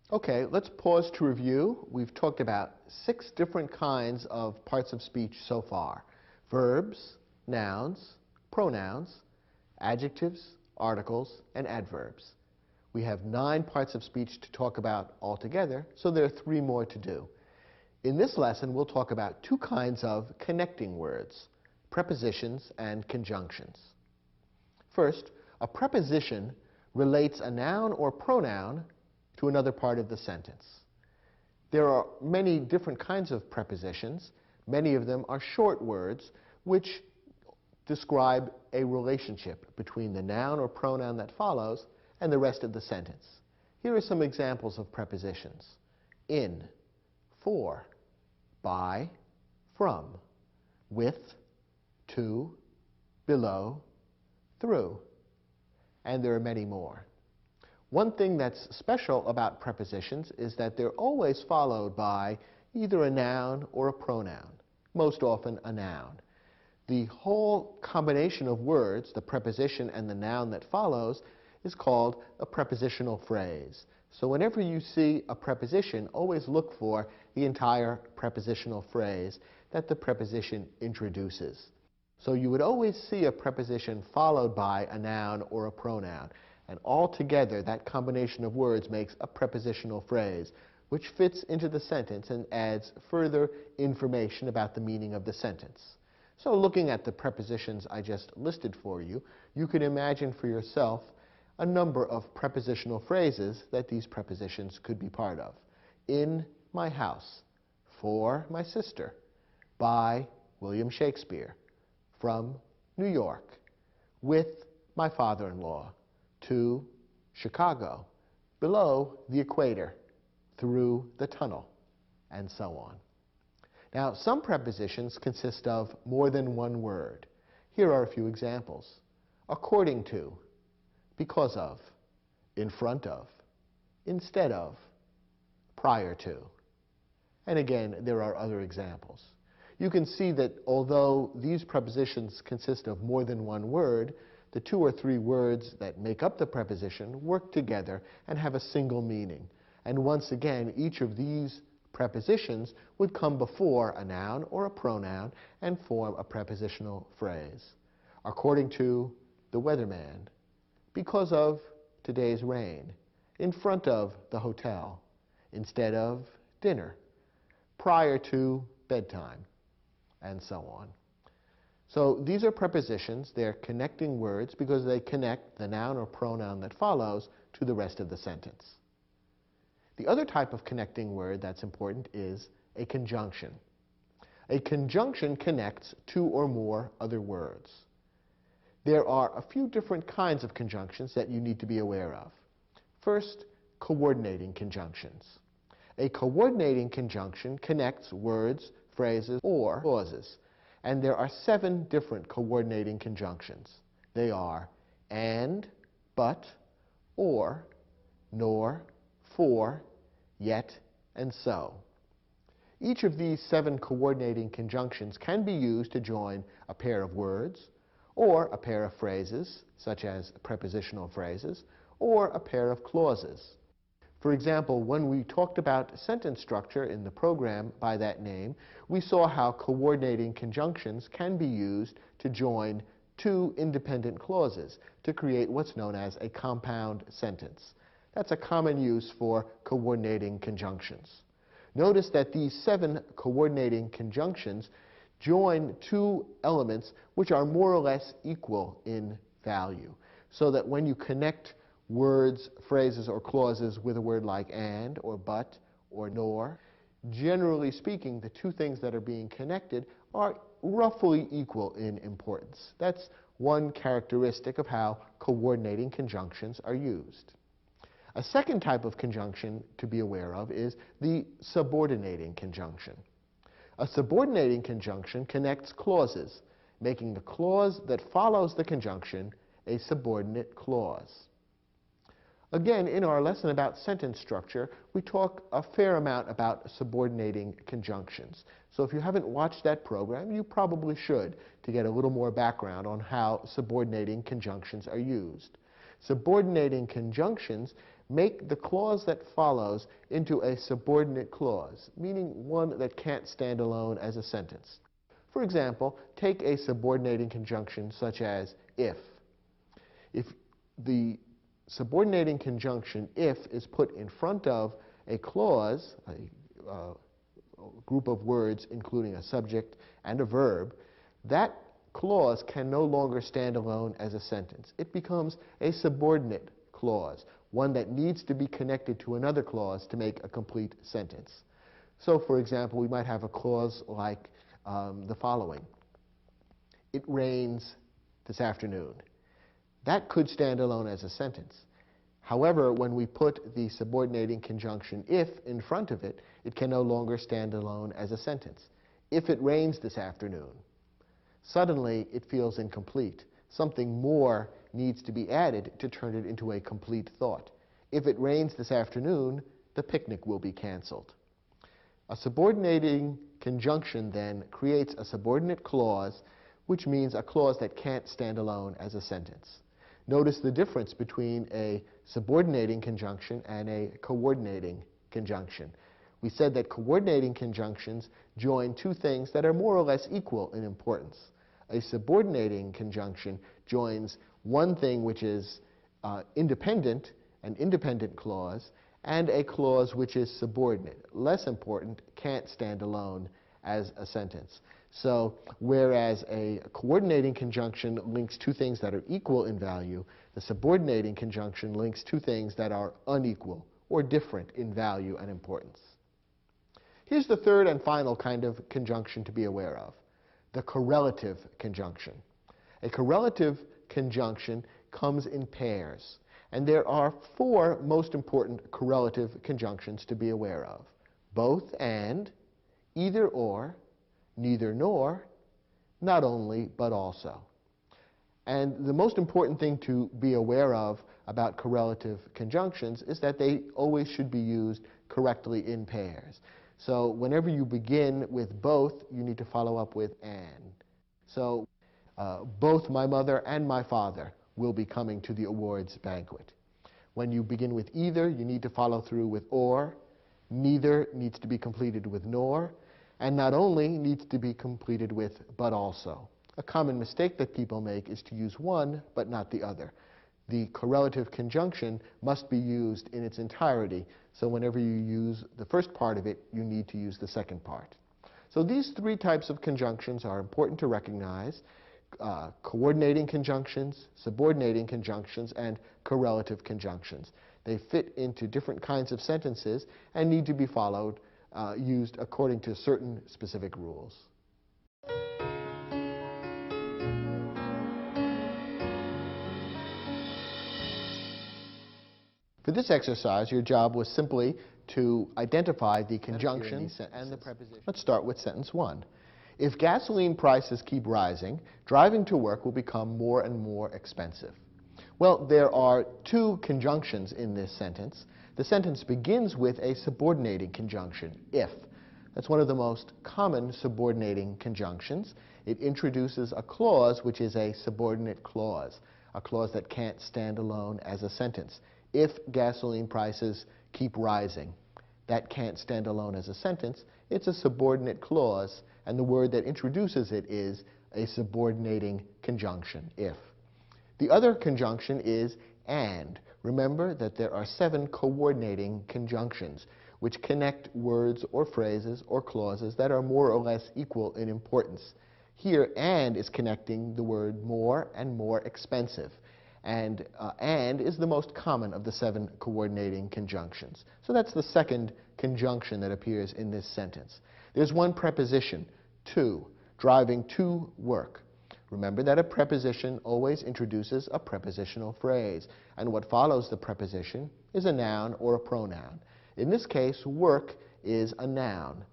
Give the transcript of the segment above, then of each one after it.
Okay, let's pause to review. We've talked about 6 different kinds of parts of speech so far: verbs, nouns, pronouns, adjectives, articles, and adverbs. We have 9 parts of speech to talk about altogether, so there are 3 more to do. In this lesson, we'll talk about 2 kinds of connecting words: prepositions and conjunctions. First, a preposition relates a noun or pronoun to another part of the sentence. There are many different kinds of prepositions. Many of them are short words which describe a relationship between the noun or pronoun that follows and the rest of the sentence. Here are some examples of prepositions: in, for, by, from, with, to, below, through, and there are many more. One thing that's special about prepositions is that they're always followed by either a noun or a pronoun, most often a noun. The whole combination of words, the preposition and the noun that follows, is called a prepositional phrase. So whenever you see a preposition, always look for the entire prepositional phrase that the preposition introduces. So you would always see a preposition followed by a noun or a pronoun. And altogether, that combination of words makes a prepositional phrase, which fits into the sentence and adds further information about the meaning of the sentence. So looking at the prepositions I just listed for you, you can imagine for yourself a number of prepositional phrases that these prepositions could be part of. In my house, for my sister, by William Shakespeare, from New York, with my father-in-law, to Chicago, below the equator, through the tunnel, and so on. Now, some prepositions consist of more than one word. Here are a few examples: according to, because of, in front of, instead of, prior to. And again, there are other examples. You can see that although these prepositions consist of more than one word, the 2 or 3 words that make up the preposition work together and have a single meaning. And once again, each of these prepositions would come before a noun or a pronoun and form a prepositional phrase. According to the weatherman, because of today's rain, in front of the hotel, instead of dinner, prior to bedtime, and so on. So these are prepositions. They're connecting words because they connect the noun or pronoun that follows to the rest of the sentence. The other type of connecting word that's important is a conjunction. A conjunction connects 2 or more other words. There are a few different kinds of conjunctions that you need to be aware of. First, coordinating conjunctions. A coordinating conjunction connects words, phrases, or clauses. And there are 7 different coordinating conjunctions. They are and, but, or, nor, for, yet, and so. Each of these 7 coordinating conjunctions can be used to join a pair of words, or a pair of phrases, such as prepositional phrases, or a pair of clauses. For example, when we talked about sentence structure in the program by that name, we saw how coordinating conjunctions can be used to join 2 independent clauses to create what's known as a compound sentence. That's a common use for coordinating conjunctions. Notice that these 7 coordinating conjunctions join 2 elements which are more or less equal in value, so that when you connect words, phrases, or clauses with a word like and, or but, or nor, generally speaking, the 2 things that are being connected are roughly equal in importance. That's one characteristic of how coordinating conjunctions are used. A second type of conjunction to be aware of is the subordinating conjunction. A subordinating conjunction connects clauses, making the clause that follows the conjunction a subordinate clause. Again, in our lesson about sentence structure, we talk a fair amount about subordinating conjunctions. So if you haven't watched that program, you probably should, to get a little more background on how subordinating conjunctions are used. Subordinating conjunctions make the clause that follows into a subordinate clause, meaning one that can't stand alone as a sentence. For example, take a subordinating conjunction such as if. If the subordinating conjunction if is put in front of a clause, a group of words including a subject and a verb, that clause can no longer stand alone as a sentence. It becomes a subordinate clause, one that needs to be connected to another clause to make a complete sentence. So, for example, we might have a clause like the following: it rains this afternoon. That could stand alone as a sentence. However, when we put the subordinating conjunction if in front of it, it can no longer stand alone as a sentence. If it rains this afternoon, suddenly it feels incomplete. Something more needs to be added to turn it into a complete thought. If it rains this afternoon, the picnic will be canceled. A subordinating conjunction then creates a subordinate clause, which means a clause that can't stand alone as a sentence. Notice the difference between a subordinating conjunction and a coordinating conjunction. We said that coordinating conjunctions join two things that are more or less equal in importance. A subordinating conjunction joins one thing which is independent, an independent clause, and a clause which is subordinate, less important, can't stand alone as a sentence. So whereas a coordinating conjunction links two things that are equal in value, the subordinating conjunction links two things that are unequal or different in value and importance. Here's the third and final kind of conjunction to be aware of: the correlative conjunction. A correlative conjunction comes in pairs, and there are four most important correlative conjunctions to be aware of: both and, either or, neither nor, not only but also. And the most important thing to be aware of about correlative conjunctions is that they always should be used correctly in pairs. So whenever you begin with both, you need to follow up with and. So both my mother and my father will be coming to the awards banquet. When you begin with either, you need to follow through with or. Neither needs to be completed with nor. And not only needs to be completed with but also. A common mistake that people make is to use one but not the other. The correlative conjunction must be used in its entirety, so whenever you use the first part of it, you need to use the second part. So these three types of conjunctions are important to recognize: coordinating conjunctions, subordinating conjunctions, and correlative conjunctions. They fit into different kinds of sentences and need to be followed, used according to certain specific rules. For this exercise, your job was simply to identify the conjunctions and the prepositions. Let's start with sentence one. If gasoline prices keep rising, driving to work will become more and more expensive. Well, there are two conjunctions in this sentence. The sentence begins with a subordinating conjunction, if. That's one of the most common subordinating conjunctions. It introduces a clause which is a subordinate clause, a clause that can't stand alone as a sentence. If gasoline prices keep rising, that can't stand alone as a sentence. It's a subordinate clause, and the word that introduces it is a subordinating conjunction, if. The other conjunction is and. Remember that there are 7 coordinating conjunctions which connect words or phrases or clauses that are more or less equal in importance. Here, and is connecting the word more and more expensive. And is the most common of the 7 coordinating conjunctions. So that's the second conjunction that appears in this sentence. There's one preposition, to, driving to work. Remember that a preposition always introduces a prepositional phrase, and what follows the preposition is a noun or a pronoun. In this case, work is a noun.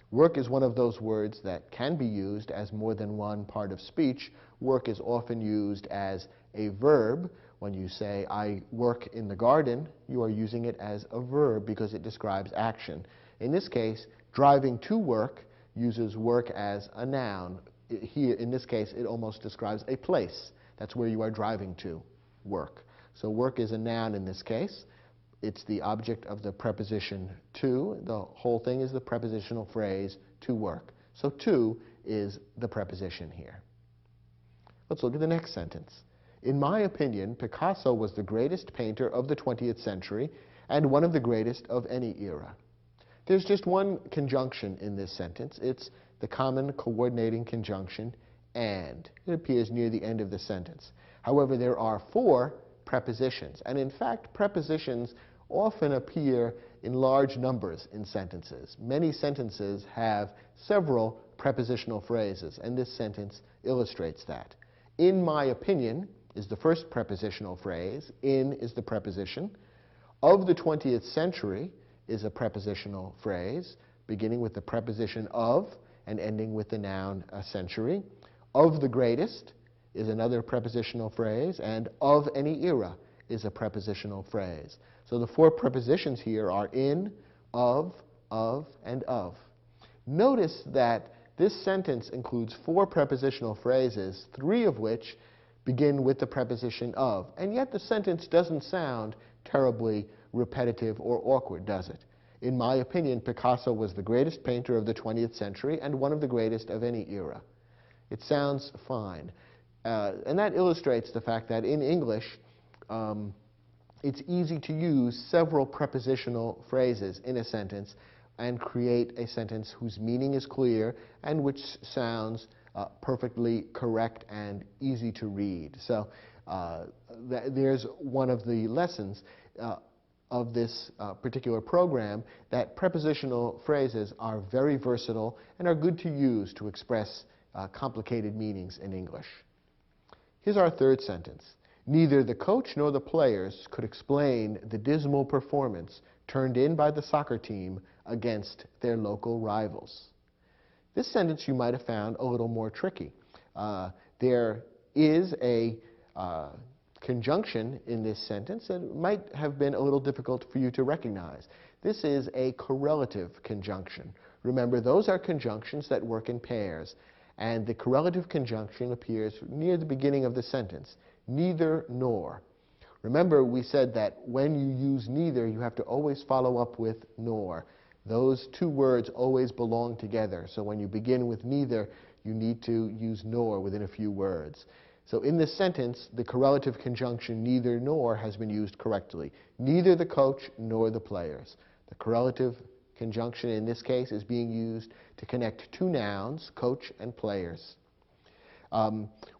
Work is one of those words that can be used as more than one part of speech. Work is often used as a verb. When you say, I work in the garden, you are using it as a verb because it describes action. In this case, driving to work uses work as a noun. Here, in this case, it almost describes a place. That's where you are driving to, work. So work is a noun in this case. It's the object of the preposition to. The whole thing is the prepositional phrase to work. So to is the preposition here. Let's look at the next sentence. In my opinion, Picasso was the greatest painter of the 20th century and one of the greatest of any era. There's just one conjunction in this sentence. It's the common coordinating conjunction and. It appears near the end of the sentence. However, there are 4 prepositions, and in fact, prepositions often appear in large numbers in sentences. Many sentences have several prepositional phrases, and this sentence illustrates that. In my opinion is the first prepositional phrase. In is the preposition. Of the 20th century is a prepositional phrase, beginning with the preposition of and ending with the noun century. Of the greatest is another prepositional phrase, and of any era is a prepositional phrase. So the 4 prepositions here are in, of, and of. Notice that this sentence includes 4 prepositional phrases, 3 of which begin with the preposition of, and yet the sentence doesn't sound terribly repetitive or awkward, does it? In my opinion, Picasso was the greatest painter of the 20th century and one of the greatest of any era. It sounds fine. And that illustrates the fact that in English, it's easy to use several prepositional phrases in a sentence and create a sentence whose meaning is clear and which sounds perfectly correct and easy to read. So there's one of the lessons of this particular program, that prepositional phrases are very versatile and are good to use to express complicated meanings in English. Here's our third sentence. Neither the coach nor the players could explain the dismal performance turned in by the soccer team against their local rivals. This sentence you might have found a little more tricky. There is a conjunction in this sentence that might have been a little difficult for you to recognize. This is a correlative conjunction. Remember, those are conjunctions that work in pairs, and the correlative conjunction appears near the beginning of the sentence. Neither nor. Remember, we said that when you use neither, you have to always follow up with nor. Those 2 words always belong together, so when you begin with neither, you need to use nor within a few words. So in this sentence, the correlative conjunction neither nor has been used correctly. Neither the coach nor the players. The correlative conjunction in this case is being used to connect 2 nouns, coach and players.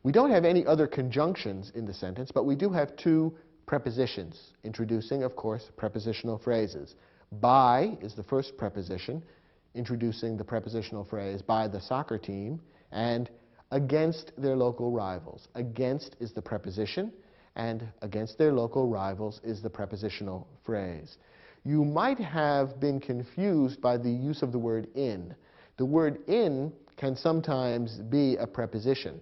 We don't have any other conjunctions in the sentence, but we do have 2 prepositions, introducing, of course, prepositional phrases. By is the first preposition, introducing the prepositional phrase by the soccer team, and against their local rivals. Against is the preposition, and against their local rivals is the prepositional phrase. You might have been confused by the use of the word in. The word in can sometimes be a preposition.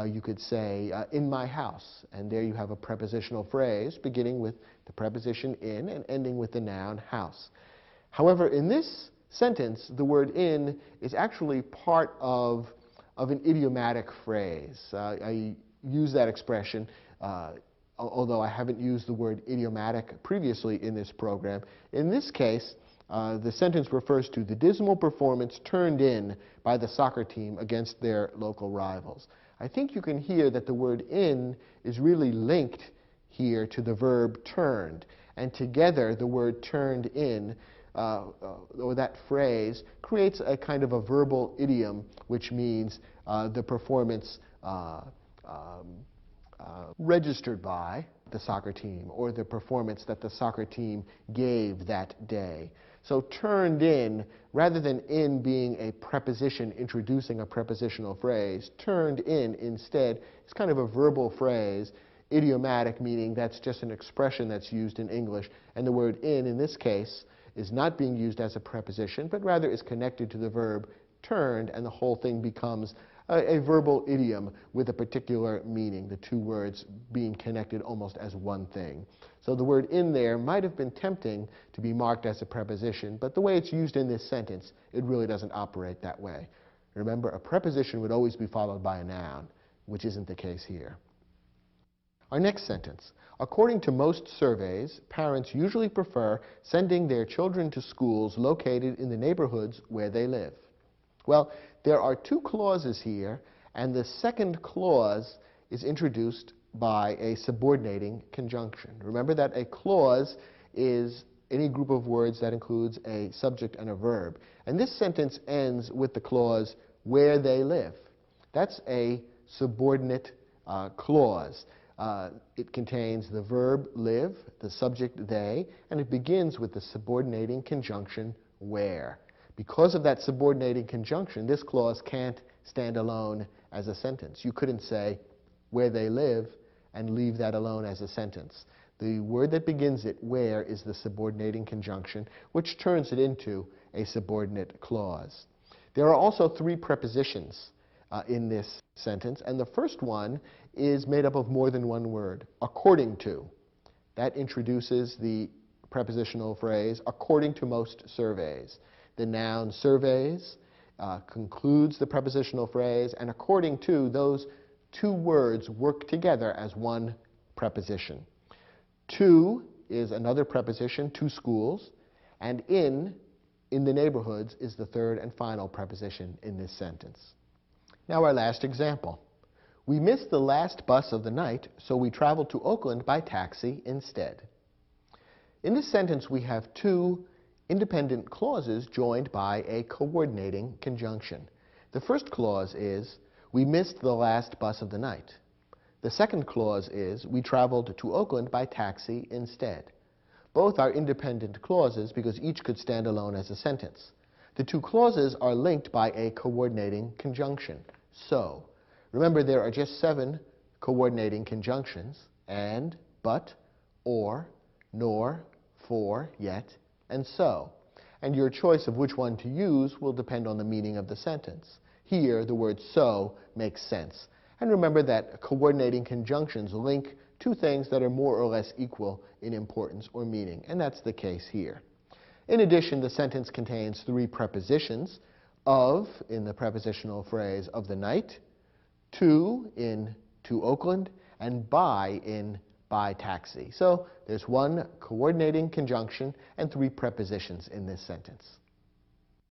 You could say, in my house, and there you have a prepositional phrase beginning with the preposition in and ending with the noun house. However, in this sentence, the word in is actually part of an idiomatic phrase. I use that expression, although I haven't used the word idiomatic previously in this program. In this case, the sentence refers to the dismal performance turned in by the soccer team against their local rivals. I think you can hear that the word in is really linked here to the verb turned, and together the word turned in, or that phrase, creates a kind of a verbal idiom which means the performance registered by the soccer team, or the performance that the soccer team gave that day. So turned in, rather than in being a preposition introducing a prepositional phrase, turned in instead is kind of a verbal phrase, idiomatic, meaning that's just an expression that's used in English, and the word in this case, is not being used as a preposition, but rather is connected to the verb turned, and the whole thing becomes a verbal idiom with a particular meaning, the 2 words being connected almost as one thing. So the word in there might have been tempting to be marked as a preposition, but the way it's used in this sentence, it really doesn't operate that way. Remember, a preposition would always be followed by a noun, which isn't the case here. Our next sentence. According to most surveys, parents usually prefer sending their children to schools located in the neighborhoods where they live. Well, there are two clauses here, and the second clause is introduced by a subordinating conjunction. Remember that a clause is any group of words that includes a subject and a verb. And this sentence ends with the clause, where they live. That's a subordinate clause. It contains the verb live, the subject they, and it begins with the subordinating conjunction where. Because of that subordinating conjunction, this clause can't stand alone as a sentence. You couldn't say where they live and leave that alone as a sentence. The word that begins it, where, is the subordinating conjunction, which turns it into a subordinate clause. There are also three prepositions in this sentence, and the first one is made up of more than one word, according to. That introduces the prepositional phrase, according to most surveys. The noun surveys concludes the prepositional phrase, and according to, those two words work together as one preposition. To is another preposition, to schools, and in the neighborhoods is the third and final preposition in this sentence. Now our last example. We missed the last bus of the night, so we traveled to Oakland by taxi instead. In this sentence we have two independent clauses joined by a coordinating conjunction. The first clause is, we missed the last bus of the night. The second clause is, we traveled to Oakland by taxi instead. Both are independent clauses because each could stand alone as a sentence. The two clauses are linked by a coordinating conjunction, so. Remember, there are just 7 coordinating conjunctions, and, but, or, nor, for, yet, and so. And your choice of which one to use will depend on the meaning of the sentence. Here, the word so makes sense. And remember that coordinating conjunctions link two things that are more or less equal in importance or meaning, and that's the case here. In addition, the sentence contains 3 prepositions, of in the prepositional phrase of the night, to in to Oakland, and by in by taxi. So there's 1 coordinating conjunction and 3 prepositions in this sentence.